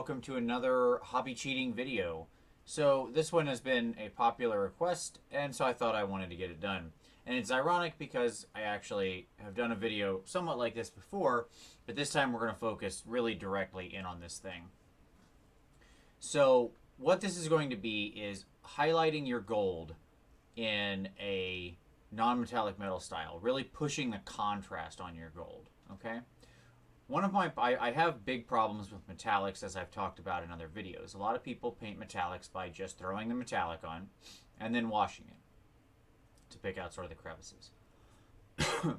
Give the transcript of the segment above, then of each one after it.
welcome to another hobby cheating video. So this one has been a popular request, and so I thought I wanted to get it done. And it's ironic because I actually have done a video somewhat like this before, but this time we're going to focus really directly in on this thing. So what this is going to be is highlighting your gold in a non-metallic metal style, really pushing the contrast on your gold, okay? I have big problems with metallics, as I've talked about in other videos. A lot of people paint metallics by just throwing the metallic on and then washing it to pick out sort of the crevices.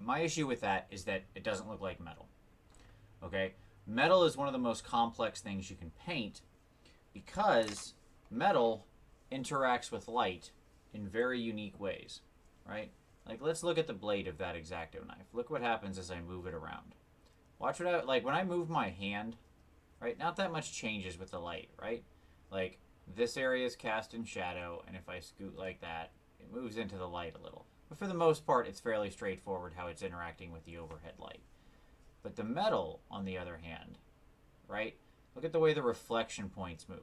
My issue with that is that it doesn't look like metal. Okay? Metal is one of the most complex things you can paint because metal interacts with light in very unique ways, right? Like, let's look at the blade of that X-Acto knife. Look what happens as I move it around. Watch what I, like when I move my hand, right? Not that much changes with the light, right? Like this area is cast in shadow, and if I scoot like that, it moves into the light a little. But for the most part, it's fairly straightforward how it's interacting with the overhead light. But the metal, on the other hand, right? Look at the way the reflection points move.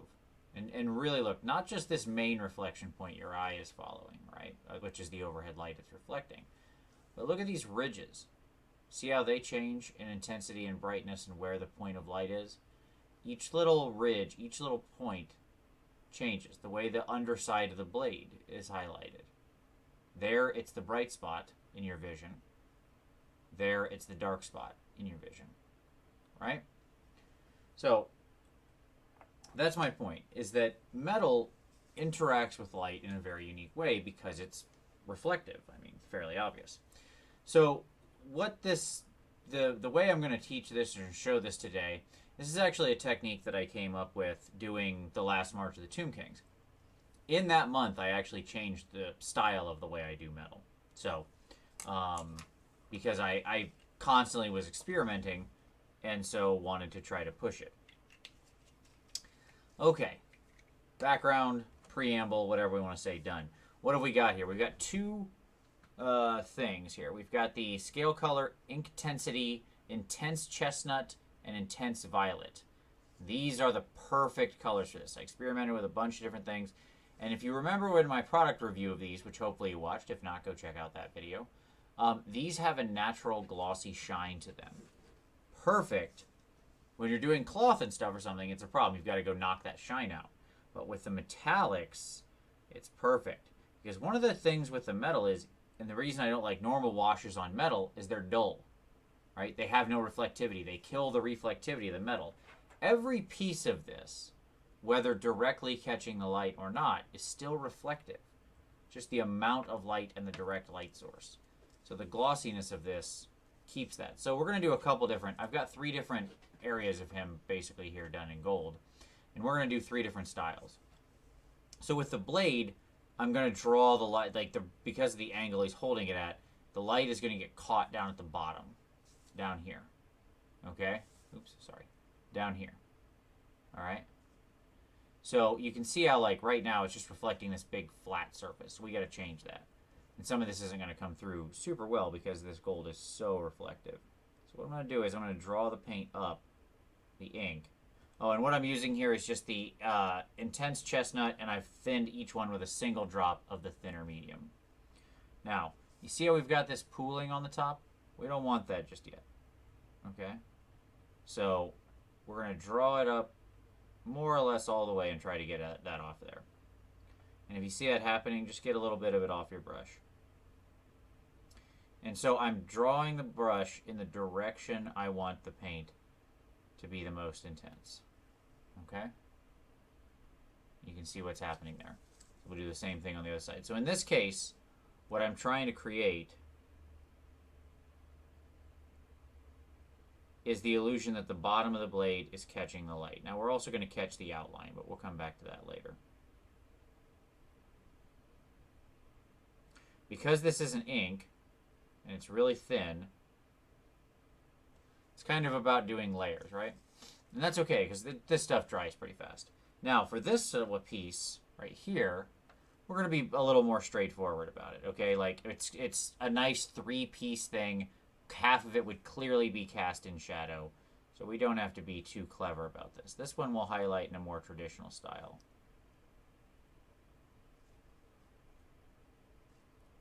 And really look, not just this main reflection point your eye is following, right? Which is the overhead light it's reflecting. But look at these ridges. See how they change in intensity and brightness and where the point of light is? Each little ridge, each little point changes. The way the underside of the blade is highlighted. There, it's the bright spot in your vision. There, it's the dark spot in your vision. Right? So, that's my point, is that metal interacts with light in a very unique way because it's reflective. I mean, fairly obvious. So, what this, the way I'm going to teach this or show this today, this is actually a technique that I came up with doing the last March of the Tomb Kings. In that month, I actually changed the style of the way I do metal. So, because I constantly was experimenting and so wanted to try to push it. Okay, background, preamble, whatever we want to say, done. What have we got here? We've got two things here. We've got the scale color intensity, intense chestnut, and intense violet. These are the perfect colors for this. I experimented with a bunch of different things. And if you remember in my product review of these, which hopefully you watched, if not, go check out that video. These have a natural glossy shine to them. Perfect. When you're doing cloth and stuff or something, it's a problem. You've got to go knock that shine out. But with the metallics, it's perfect. Because one of the things with the metal is, and the reason I don't like normal washes on metal is they're dull, right? They have no reflectivity. They kill the reflectivity of the metal. Every piece of this, whether directly catching the light or not, is still reflective. Just the amount of light and the direct light source. So the glossiness of this keeps that. So we're going to do a couple different, I've got 3 different areas of him basically here done in gold. And we're going to do 3 different styles. So with the blade, I'm going to draw the light, like because of the angle he's holding it at, the light is going to get caught down at the bottom, down here. Okay? Oops, sorry. Down here. All right? So you can see how, like, right now it's just reflecting this big flat surface. So we got to change that. And some of this isn't going to come through super well because this gold is so reflective. So what I'm going to do is I'm going to draw the paint up, the ink. Oh, and what I'm using here is just the intense chestnut, and I've thinned each one with a single drop of the thinner medium. Now, you see how we've got this pooling on the top? We don't want that just yet. Okay? So, we're going to draw it up more or less all the way and try to get that off there. And if you see that happening, just get a little bit of it off your brush. And so I'm drawing the brush in the direction I want the paint to be the most intense. Okay? You can see what's happening there. We'll do the same thing on the other side. So in this case, what I'm trying to create is the illusion that the bottom of the blade is catching the light. Now we're also going to catch the outline, but we'll come back to that later. Because this is an ink, and it's really thin, it's kind of about doing layers, right? And that's okay, because this stuff dries pretty fast. Now, for this piece right here, we're going to be a little more straightforward about it, okay? Like, it's a nice 3-piece thing. Half of it would clearly be cast in shadow. So we don't have to be too clever about this. This one we'll highlight in a more traditional style.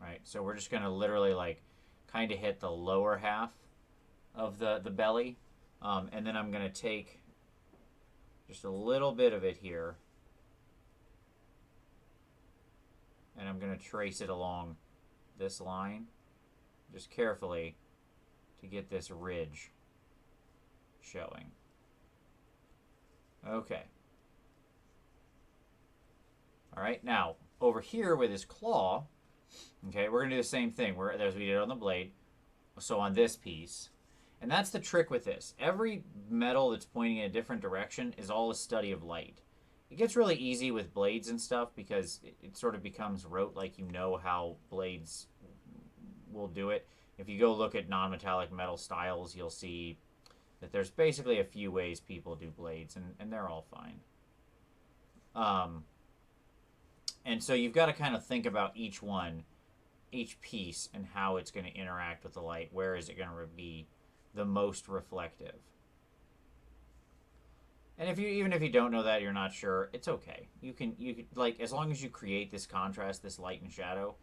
Right, so we're just going to literally like kind of hit the lower half of the belly. And then I'm going to take just a little bit of it here. And I'm going to trace it along this line, just carefully, to get this ridge showing. Okay. All right, now over here with his claw, okay, we're going to do the same thing as we did on the blade, so on this piece. And that's the trick with this. Every metal that's pointing in a different direction is all a study of light. It gets really easy with blades and stuff because it sort of becomes rote, like you know how blades will do it. If you go look at non-metallic metal styles, you'll see that there's basically a few ways people do blades, and they're all fine. And so you've got to kind of think about each piece, and how it's going to interact with the light. Where is it going to be the most reflective? And even if you don't know that, you're not sure, it's okay. You can like, as long as you create this contrast, this light and shadow,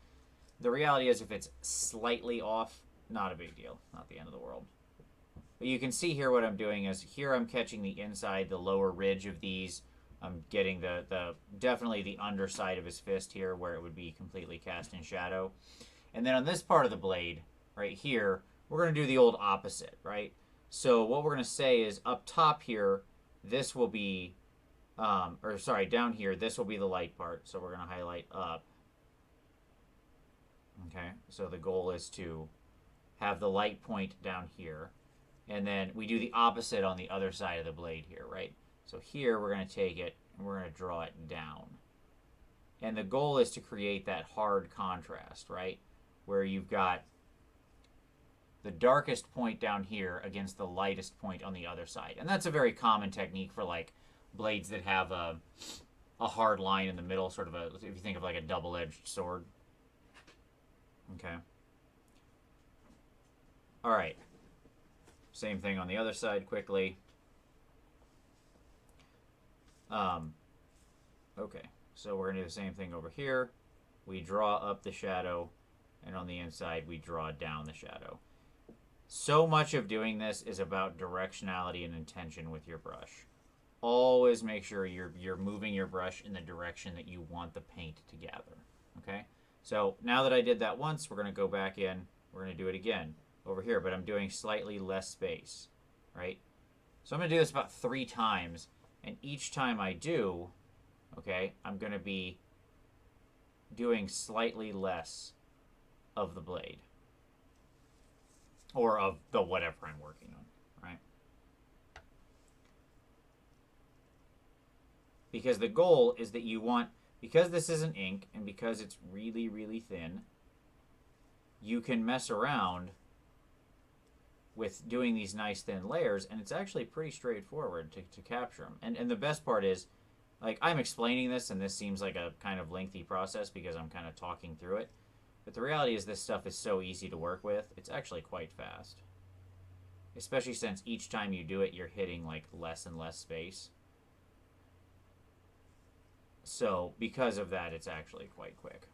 the reality is if it's slightly off, not a big deal, not the end of the world. But you can see here what I'm doing is here I'm catching the inside, the lower ridge of these. I'm getting the definitely the underside of his fist here where it would be completely cast in shadow. And then on this part of the blade, right here, we're going to do the old opposite, right? So what we're going to say is up top here, this will be, down here, this will be the light part. So we're going to highlight up. Okay, so the goal is to have the light point down here. And then we do the opposite on the other side of the blade here, right? So here we're going to take it and we're going to draw it down. And the goal is to create that hard contrast, right? Where you've got the darkest point down here against the lightest point on the other side. And that's a very common technique for like blades that have a hard line in the middle, sort of if you think of like a double-edged sword. Okay. All right. Same thing on the other side quickly. Okay, so we're going to do the same thing over here. We draw up the shadow, and on the inside, we draw down the shadow. So much of doing this is about directionality and intention with your brush. Always make sure you're moving your brush in the direction that you want the paint to gather. Okay, so now that I did that once, we're going to go back in. We're going to do it again over here, but I'm doing slightly less space, right? So I'm going to do this about 3 times, and each time I do, okay, I'm going to be doing slightly less of the blade. Or of the whatever I'm working on, right? Because the goal is that you want, because this isn't ink, and because it's really, really thin, you can mess around with doing these nice thin layers, and it's actually pretty straightforward to capture them. And the best part is, like, I'm explaining this, and this seems like a kind of lengthy process because I'm kind of talking through it. But the reality is this stuff is so easy to work with, it's actually quite fast. Especially since each time you do it, you're hitting, like, less and less space. So, because of that, it's actually quite quick.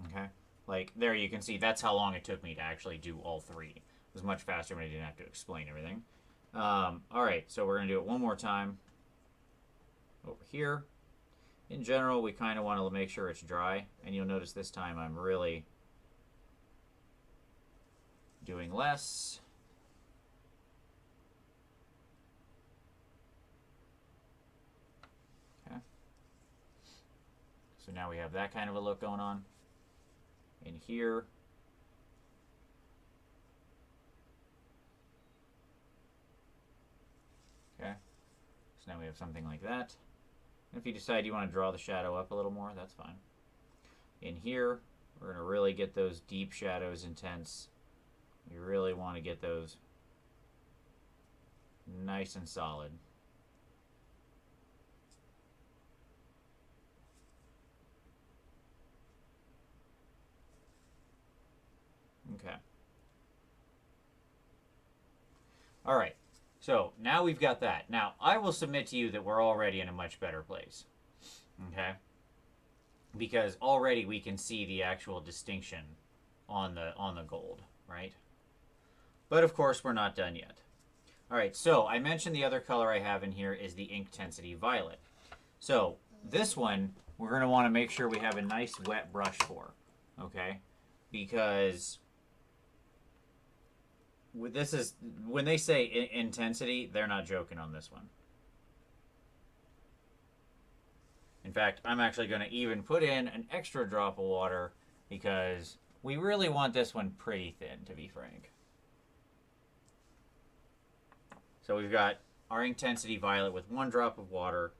Okay? Like, there you can see that's how long it took me to actually do all 3. It was much faster when I didn't have to explain everything. Alright, so we're going to do it one more time. Over here. In general, we kind of want to make sure it's dry. And you'll notice this time I'm really doing less. Okay. So now we have that kind of a look going on. In here. Okay. So now we have something like that. And if you decide you want to draw the shadow up a little more, that's fine. In here, we're going to really get those deep shadows intense. We really want to get those nice and solid. Okay. All right. So now we've got that. Now I will submit to you that we're already in a much better place. Okay? Because already we can see the actual distinction on the gold, right? But of course we're not done yet. All right, so I mentioned the other color I have in here is the Intensity Violet. So this one we're going to want to make sure we have a nice wet brush for, okay? Because this is, when they say intensity, they're not joking on this one. In fact, I'm actually going to even put in an extra drop of water because we really want this one pretty thin, to be frank. So we've got our Intensity Violet with 1 drop of water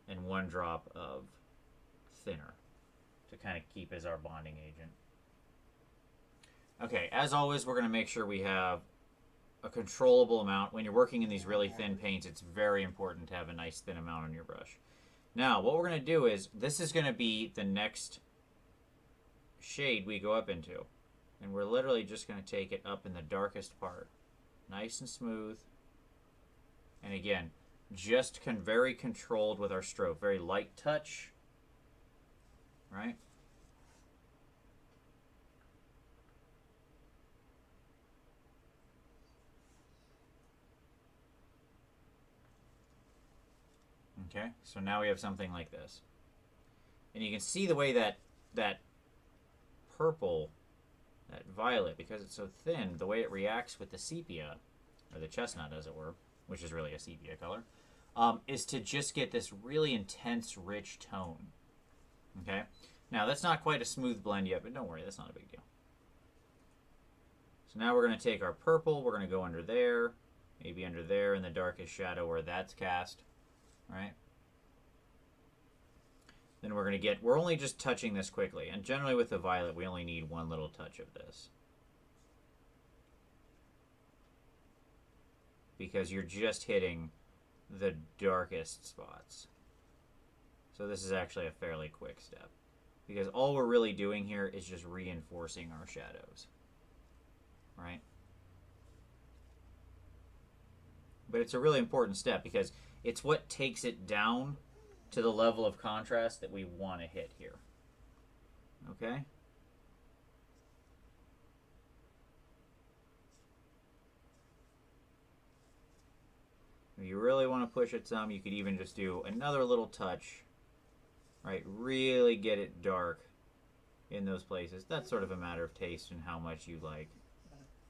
and 1 drop of thinner to kind of keep as our bonding agent. Okay, as always, we're going to make sure we have a controllable amount. When you're working in these really thin paints, it's very important to have a nice thin amount on your brush. Now, what we're going to do is, this is going to be the next shade we go up into. And we're literally just going to take it up in the darkest part. Nice and smooth. And again, just very controlled with our stroke. Very light touch. Right? Okay, so now we have something like this. And you can see the way that purple, that violet, because it's so thin, the way it reacts with the sepia, or the chestnut as it were, which is really a sepia color, is to just get this really intense, rich tone. Okay? Now, that's not quite a smooth blend yet, but don't worry, that's not a big deal. So now we're going to take our purple, we're going to go under there, maybe under there in the darkest shadow where that's cast. Right? Then we're going to get, we're only just touching this quickly. And generally with the violet, we only need 1 little touch of this. Because you're just hitting the darkest spots. So this is actually a fairly quick step. Because all we're really doing here is just reinforcing our shadows. Right? But it's a really important step because it's what takes it down to the level of contrast that we want to hit here. Okay? If you really want to push it some, you could even just do another little touch. Right? Really get it dark in those places. That's sort of a matter of taste and how much you like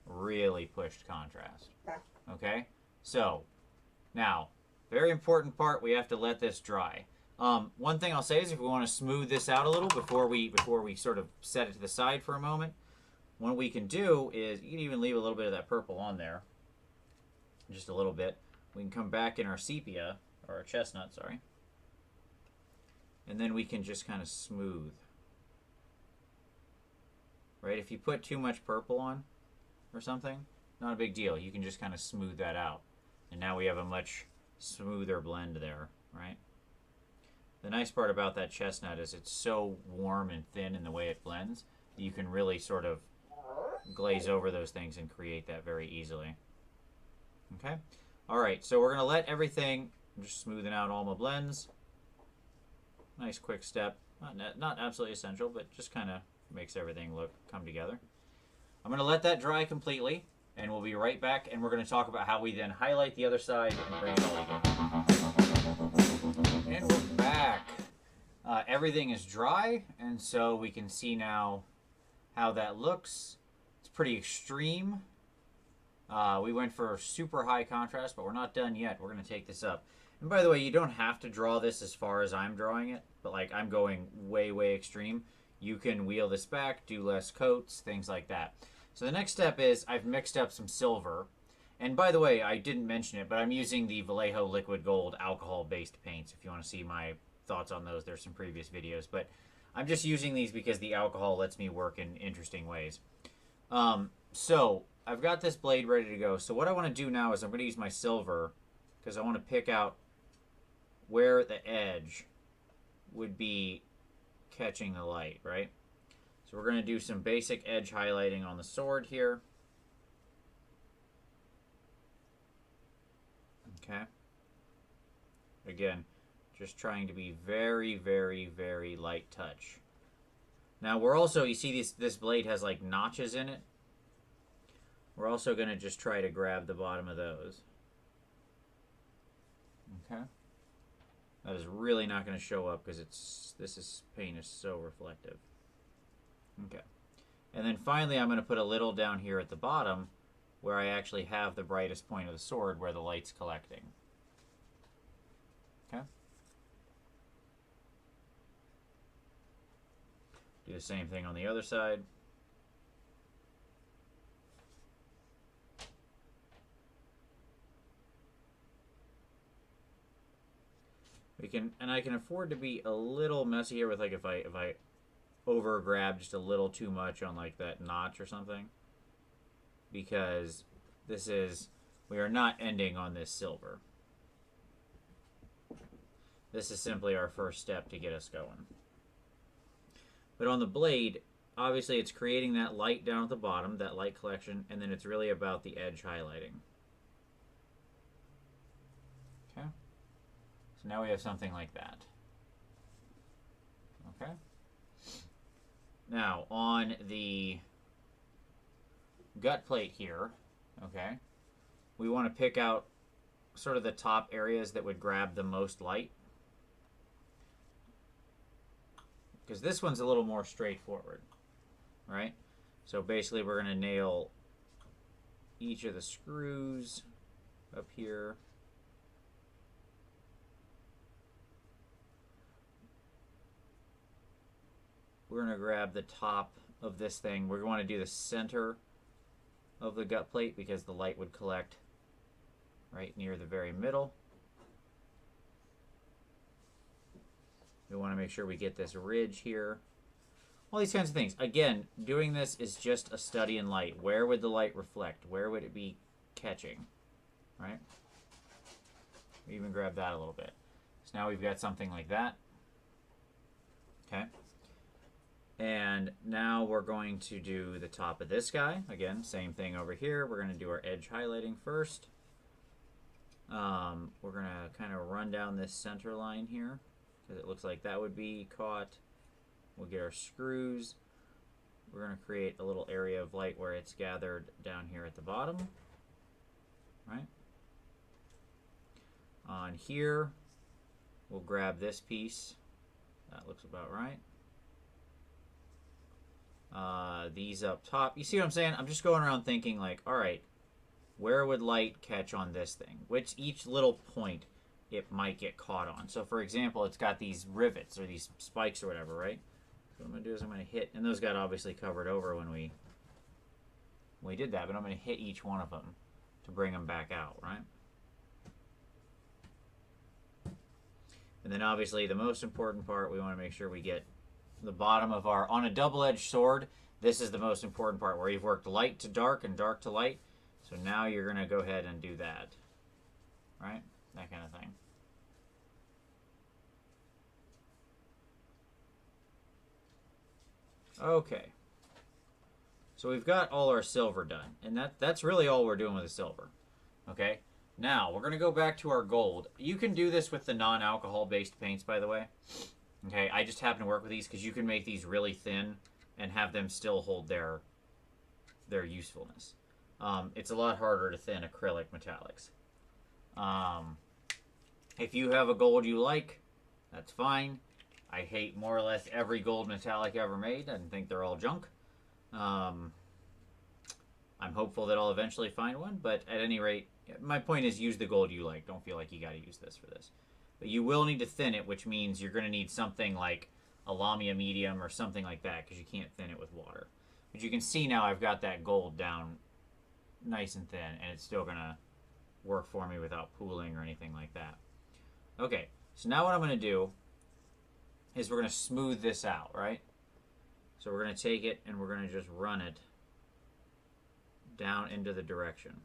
really pushed contrast. Okay? So, now, very important part, we have to let this dry. One thing I'll say is if we want to smooth this out a little before we sort of set it to the side for a moment, what we can do is, you can even leave a little bit of that purple on there, just a little bit. We can come back in our sepia, or our chestnut, sorry, and then we can just kind of smooth. Right? If you put too much purple on or something, not a big deal. You can just kind of smooth that out. And now we have a much smoother blend there, right? The nice part about that chestnut is it's so warm and thin in the way it blends, you can really sort of glaze over those things and create that very easily. Okay? All right, so we're going to let everything, I'm just smoothing out all my blends. Nice quick step. Not absolutely essential, but just kind of makes everything come together. I'm going to let that dry completely. And we'll be right back, and we're going to talk about how we then highlight the other side and bring it all together. And we're back. Everything is dry, and so we can see now how that looks. It's pretty extreme. We went for super high contrast, but we're not done yet. We're going to take this up. And by the way, you don't have to draw this as far as I'm drawing it, but like I'm going way, way extreme. You can wheel this back, do less coats, things like that. So the next step is I've mixed up some silver. And by the way, I didn't mention it, but I'm using the Vallejo Liquid Gold alcohol-based paints. If you want to see my thoughts on those, there's some previous videos. But I'm just using these because the alcohol lets me work in interesting ways. So I've got this blade ready to go. So what I want to do now is I'm going to use my silver because I want to pick out where the edge would be catching the light, right? So we're going to do some basic edge highlighting on the sword here. Okay. Again, just trying to be very, very, very light touch. Now we're also, you see this blade has like notches in it. We're also going to just try to grab the bottom of those. Okay. That is really not going to show up because this paint is so reflective. Okay. And then finally I'm going to put a little down here at the bottom where I actually have the brightest point of the sword where the light's collecting. Okay. Do the same thing on the other side. I can afford to be a little messy here with like if I over grab just a little too much on like that notch or something, because we are not ending on this silver. This is simply our first step to get us going. But on the blade, obviously it's creating that light down at the bottom, that light collection, and then it's really about the edge highlighting. Okay. So now we have something like that. Okay. Now, on the gut plate here, okay, we want to pick out sort of the top areas that would grab the most light. Because this one's a little more straightforward, right? So basically we're going to nail each of the screws up here. We're going to grab the top of this thing. We're going to do the center of the gut plate because the light would collect right near the very middle. We want to make sure we get this ridge here. All these kinds of things. Again, doing this is just a study in light. Where would the light reflect? Where would it be catching? Right? We even grab that a little bit. So now we've got something like that. Okay. And now we're going to do the top of this guy. Again, same thing over here. We're going to do our edge highlighting first. We're going to kind of run down this center line here because it looks like that would be caught. We'll get our screws. We're going to create a little area of light where it's gathered down here at the bottom. Right? On here, we'll grab this piece. That looks about right. These up top. You see what I'm saying? I'm just going around thinking like, all right, where would light catch on this thing? Which each little point it might get caught on. So for example, it's got these rivets or these spikes or whatever, right? So what I'm going to do is I'm going to hit, and those got obviously covered over when we did that, but I'm going to hit each one of them to bring them back out, right? And then obviously the most important part, we want to make sure we get the bottom of our, on a double-edged sword, this is the most important part where you've worked light to dark and dark to light. So now you're going to go ahead and do that, right? That kind of thing. Okay. So we've got all our silver done, and that's really all we're doing with the silver. Okay? Now, we're going to go back to our gold. You can do this with the non-alcohol based paints, by the way. Okay, I just happen to work with these because you can make these really thin and have them still hold their usefulness. It's a lot harder to thin acrylic metallics. If you have a gold you like, that's fine. I hate more or less every gold metallic ever made. I think they're all junk. I'm hopeful that I'll eventually find one, but at any rate, my point is use the gold you like. Don't feel like you got to use this for this. But you will need to thin it, which means you're going to need something like a Lamia medium or something like that because you can't thin it with water. But you can see now I've got that gold down nice and thin, and it's still going to work for me without pooling or anything like that. Okay, so now what I'm going to do is we're going to smooth this out, right? So we're going to take it and we're going to just run it down into the direction.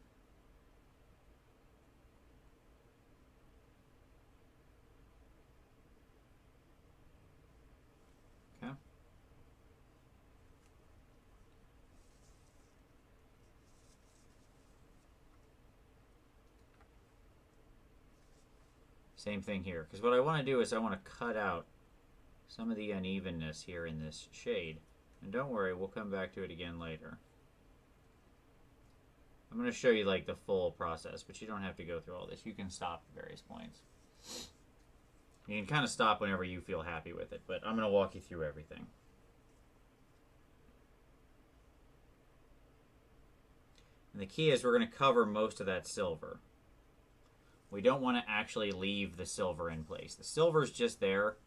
Okay. Same thing here. Because what I want to do is I want to cut out some of the unevenness here in this shade. And don't worry, we'll come back to it again later. I'm going to show you like the full process, but you don't have to go through all this. You can stop at various points. You can kind of stop whenever you feel happy with it, but I'm going to walk you through everything. And the key is we're going to cover most of that silver. We don't want to actually leave the silver in place. The silver is just there,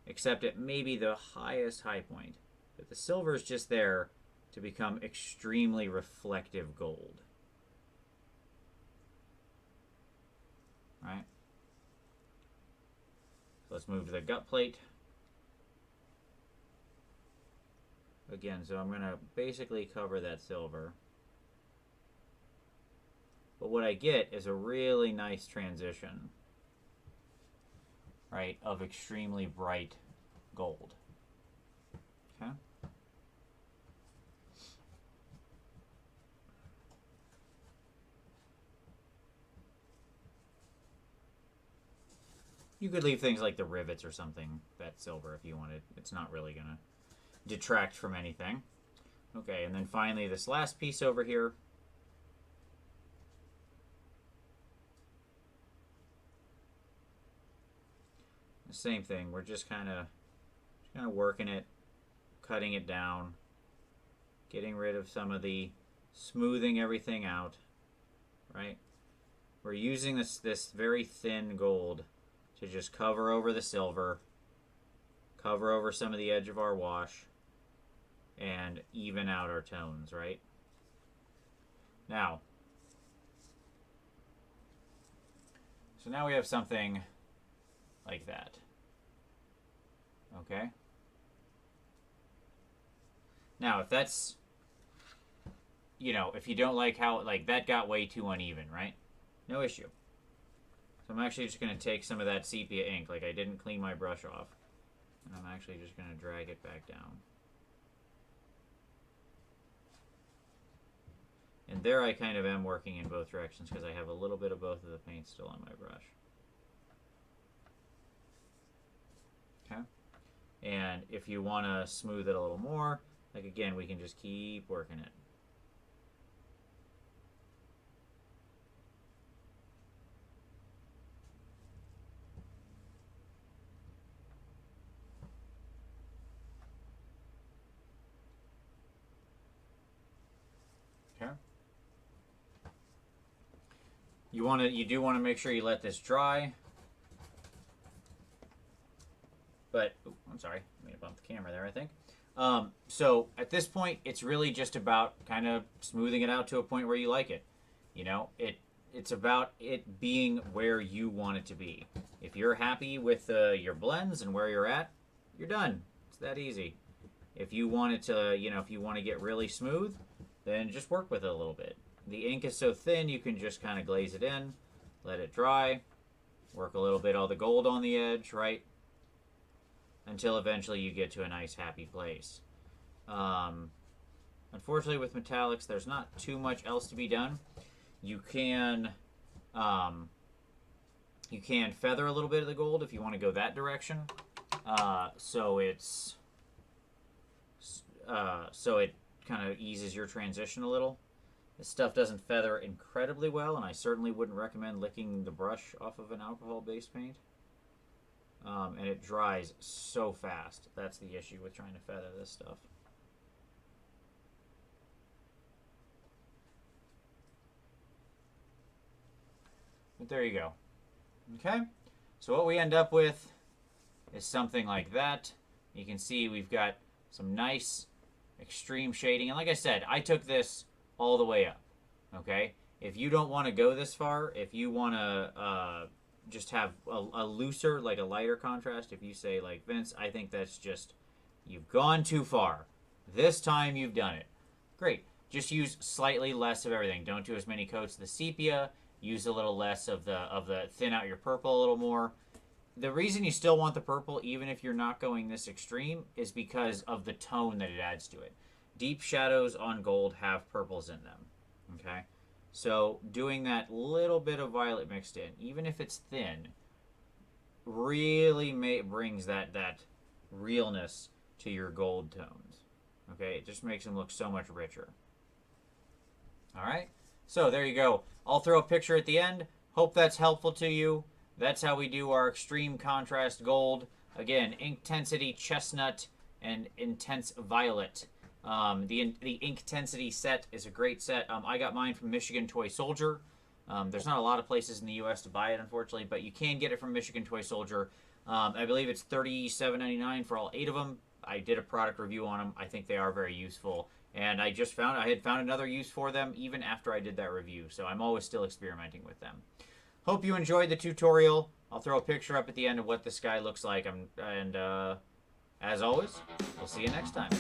except at maybe the highest high point. But the silver is just there to become extremely reflective gold. Right? So let's move to the gut plate. Again, so I'm going to basically cover that silver. But what I get is a really nice transition, right, of extremely bright gold. Okay? You could leave things like the rivets or something, that silver, if you wanted. It's not really going to detract from anything. Okay, and then finally this last piece over here. The same thing. We're just kind of working it, cutting it down, getting rid of some of the, smoothing everything out, right? We're using this very thin gold to just cover over the silver, cover over some of the edge of our wash, and even out our tones, right? Now, so now we have something like that. Okay? Now, if that's, you know, if you don't like how, like, that got way too uneven, right? No issue. So I'm actually just going to take some of that sepia ink, like I didn't clean my brush off, and I'm actually just going to drag it back down. And there I kind of am working in both directions because I have a little bit of both of the paint still on my brush. Okay? And if you want to smooth it a little more, like again, we can just keep working it. Okay? You do want to make sure you let this dry. But, I'm sorry, I'm going to bump the camera there, I think. So at this point, it's really just about kind of smoothing it out to a point where you like it. You know, it's about it being where you want it to be. If you're happy with your blends and where you're at, you're done. It's that easy. If you want it to, you know, if you want to get really smooth, then just work with it a little bit. The ink is so thin, you can just kind of glaze it in, let it dry, work a little bit all the gold on the edge, right? Until eventually you get to a nice happy place. Unfortunately with metallics there's not too much else to be done. You can feather a little bit of the gold if you want to go that direction. So it kind of eases your transition a little. This stuff doesn't feather incredibly well, and I certainly wouldn't recommend licking the brush off of an alcohol-based paint. And it dries so fast. That's the issue with trying to feather this stuff. But there you go. Okay? So what we end up with is something like that. You can see we've got some nice extreme shading. And like I said, I took this all the way up. Okay? If you don't want to go this far, if you want to just have a looser, like a lighter contrast, if you say like, Vince, I think that's just, you've gone too far. This time you've done it. Great. Just use slightly less of everything. Don't do as many coats of the sepia. Use a little less of the thin out your purple a little more. The reason you still want the purple, even if you're not going this extreme, is because of the tone that it adds to it. Deep shadows on gold have purples in them. Okay? So doing that little bit of violet mixed in, even if it's thin, really brings that realness to your gold tones. Okay, it just makes them look so much richer. All right, so there you go. I'll throw a picture at the end. Hope that's helpful to you. That's how we do our extreme contrast gold. Again, Intensity Chestnut and Intense Violet. The Intensity set is a great set. I got mine from Michigan Toy Soldier. There's not a lot of places in the U.S. to buy it, unfortunately, but you can get it from Michigan Toy Soldier. I believe it's $37.99 for all 8 of them. I did a product review on them. I think they are very useful. And I had found another use for them even after I did that review. So I'm always still experimenting with them. Hope you enjoyed the tutorial. I'll throw a picture up at the end of what this guy looks like. And as always, we'll see you next time.